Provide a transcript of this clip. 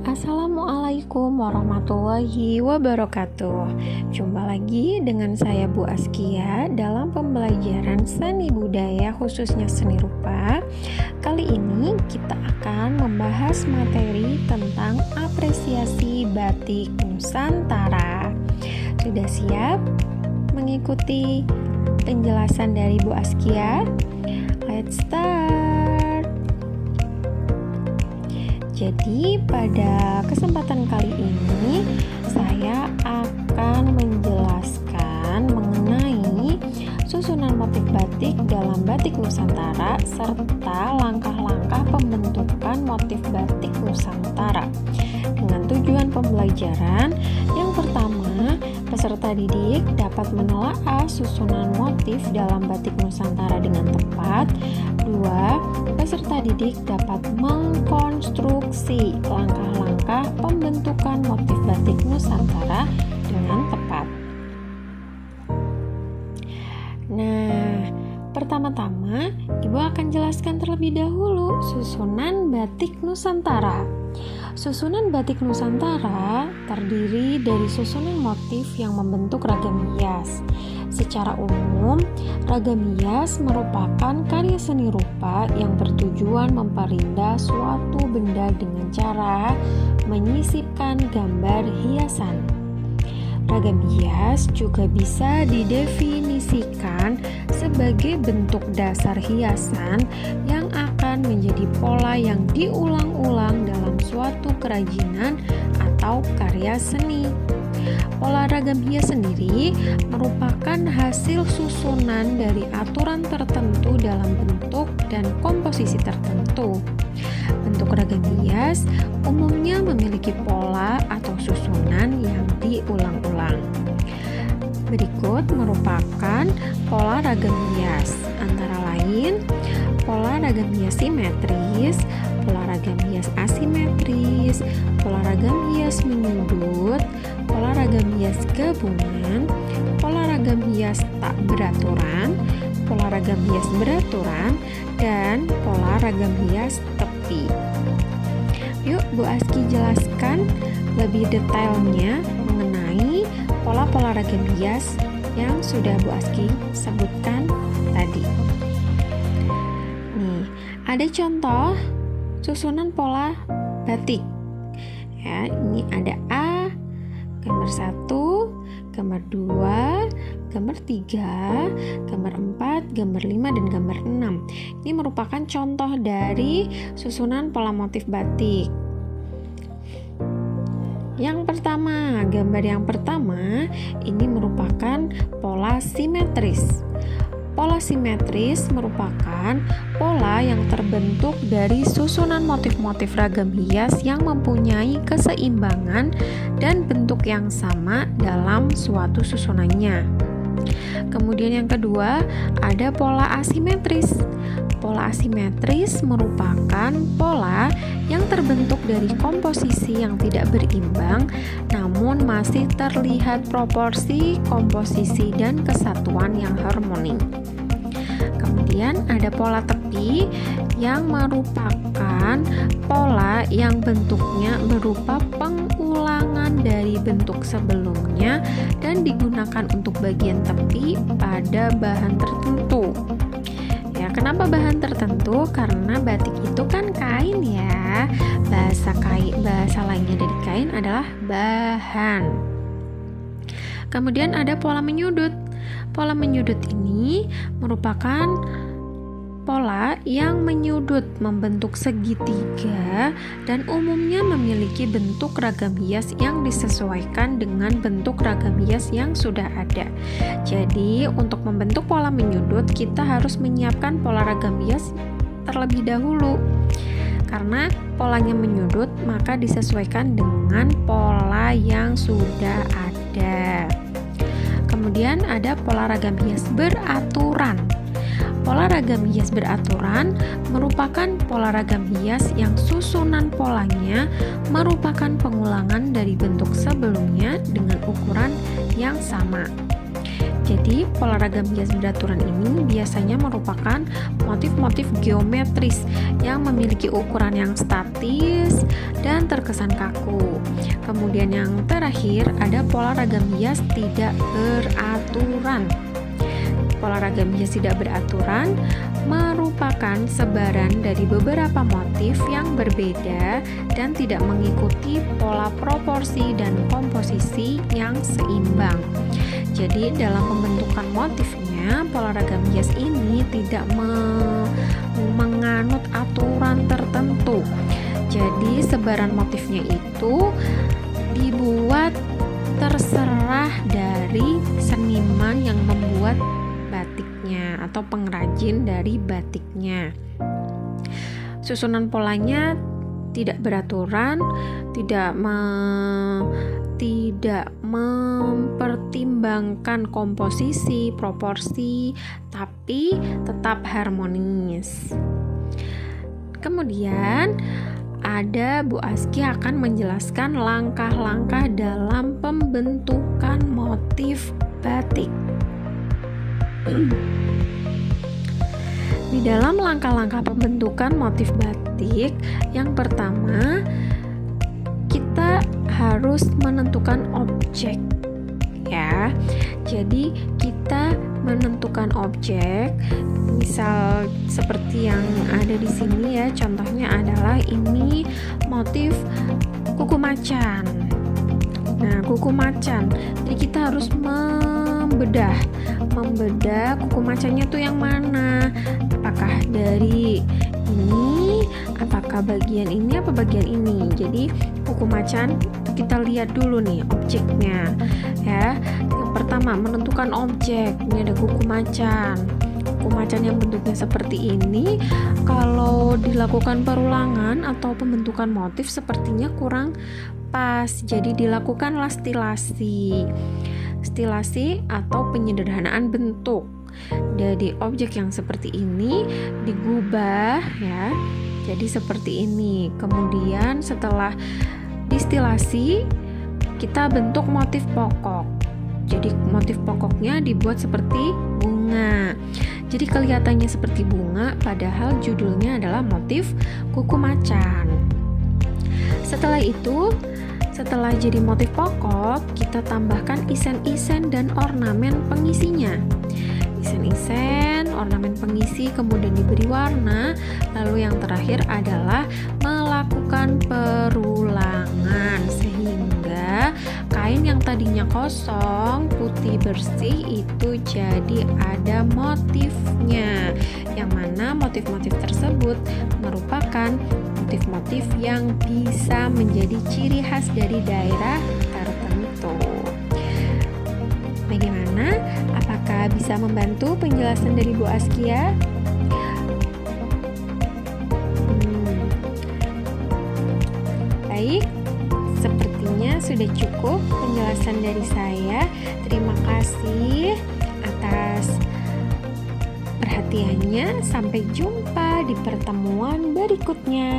Assalamualaikum warahmatullahi wabarakatuh. Jumpa lagi dengan saya Bu Askia dalam pembelajaran seni budaya khususnya seni rupa. Kali ini kita akan membahas materi tentang apresiasi batik Nusantara. Sudah siap mengikuti penjelasan dari Bu Askia? Let's start. Jadi pada kesempatan kali ini saya akan menjelaskan mengenai susunan motif batik dalam batik Nusantara serta langkah-langkah pembentukan motif batik Nusantara. Dengan tujuan pembelajaran, yang pertama, peserta didik dapat menelaah susunan motif dalam batik Nusantara dengan tepat. 2. Peserta didik dapat mengkonstruksi langkah-langkah pembentukan motif batik Nusantara dengan tepat. Nah, pertama-tama Ibu akan jelaskan terlebih dahulu susunan batik Nusantara. Susunan batik Nusantara terdiri dari susunan motif yang membentuk ragam hias. Secara umum, ragam hias merupakan karya seni rupa yang bertujuan memperindah suatu benda dengan cara menyisipkan gambar hiasan. Ragam hias juga bisa didefinisikan sebagai bentuk dasar hiasan yang akan menjadi pola yang diulang-ulang dalam suatu kerajinan atau karya seni. Pola ragam hias sendiri merupakan hasil susunan dari aturan tertentu dalam bentuk dan komposisi tertentu. Bentuk ragam hias umumnya memiliki pola atau susunan yang diulang-ulang. Berikut merupakan pola ragam hias, antara lain pola ragam hias simetris, pola ragam hias asimetris, pola ragam hias menyudut, pola ragam hias gabungan, pola ragam hias tak beraturan, pola ragam hias beraturan, dan pola ragam hias tepi. Yuk Bu Aski jelaskan lebih detailnya mengenai pola-pola ragam hias yang sudah Bu Aski sebutkan tadi. Nih, ada contoh susunan pola batik. Ya, ini ada A, gambar 1, gambar 2, gambar 3, gambar 4, gambar 5, dan gambar 6. Ini merupakan contoh dari susunan pola motif batik. Gambar yang pertama ini merupakan pola simetris. Pola simetris merupakan pola yang terbentuk dari susunan motif-motif ragam hias yang mempunyai keseimbangan dan bentuk yang sama dalam suatu susunannya. Kemudian yang kedua, ada pola asimetris. Pola asimetris merupakan pola yang terbentuk dari komposisi yang tidak berimbang, namun masih terlihat proporsi, komposisi, dan kesatuan yang harmoni. Kemudian ada pola tepi yang merupakan pola yang bentuknya berupa pengulangan dari bentuk sebelumnya dan digunakan untuk bagian tepi pada bahan tertentu. Ya, kenapa bahan tertentu? Karena batik itu kan kain ya. Bahasa lainnya dari kain adalah bahan. Kemudian ada pola menyudut. Pola menyudut ini merupakan pola yang menyudut membentuk segitiga dan umumnya memiliki bentuk ragam hias yang disesuaikan dengan bentuk ragam hias yang sudah ada. Jadi untuk membentuk pola menyudut kita harus menyiapkan pola ragam hias terlebih dahulu. Karena polanya menyudut maka disesuaikan dengan pola yang sudah ada. Kemudian ada pola ragam hias beraturan. Pola ragam hias beraturan merupakan pola ragam hias yang susunan polanya merupakan pengulangan dari bentuk sebelumnya dengan ukuran yang sama. Jadi, pola ragam hias beraturan ini biasanya merupakan motif-motif geometris yang memiliki ukuran yang statis dan terkesan kaku. Kemudian yang terakhir ada pola ragam hias tidak beraturan. Pola ragam hias tidak beraturan merupakan sebaran dari beberapa motif yang berbeda dan tidak mengikuti pola proporsi dan komposisi yang seimbang. Jadi dalam pembentukan motifnya, pola ragam hias ini tidak menganut aturan tertentu. Jadi sebaran motifnya itu dibuat terserah dari seniman yang membuat batiknya atau pengrajin dari batiknya. Susunan polanya tidak beraturan, tidak mempertimbangkan komposisi, proporsi, tapi tetap harmonis. Kemudian ada Bu Aski akan menjelaskan langkah-langkah dalam pembentukan motif batik. Di dalam langkah-langkah pembentukan motif batik, yang pertama kita harus menentukan objek, ya. Jadi kita menentukan objek, misal seperti yang ada di sini ya. Contohnya adalah ini motif kuku macan. Nah, kuku macan. Jadi kita harus membedah kuku macannya tuh yang mana, apakah dari ini, apakah bagian ini, apa bagian ini. Jadi kuku macan kita lihat dulu nih objeknya ya. Yang pertama menentukan objek. Ini ada kuku macan. Kuku macan yang bentuknya seperti ini, kalau dilakukan perulangan atau pembentukan motif sepertinya kurang pas. Jadi dilakukanlah stilasi atau penyederhanaan bentuk. Dari objek yang seperti ini digubah ya, jadi seperti ini. Kemudian setelah distilasi kita bentuk motif pokok. Jadi motif pokoknya dibuat seperti bunga. Jadi kelihatannya seperti bunga, padahal judulnya adalah motif kuku macan. Setelah itu, setelah jadi motif pokok, kita tambahkan isen-isen dan ornamen pengisinya. Isen-isen, ornamen pengisi, kemudian diberi warna. Lalu yang terakhir adalah melakukan perulangan sehingga kain yang tadinya kosong, putih bersih itu jadi ada motifnya. Yang mana motif-motif tersebut merupakan motif-motif yang bisa menjadi ciri khas dari daerah tertentu. Bagaimana? Apakah bisa membantu penjelasan dari Bu Askia? Baik, sepertinya sudah cukup penjelasan dari saya. Terima kasih atas perhatiannya. Sampai jumpa di pertemuan berikutnya.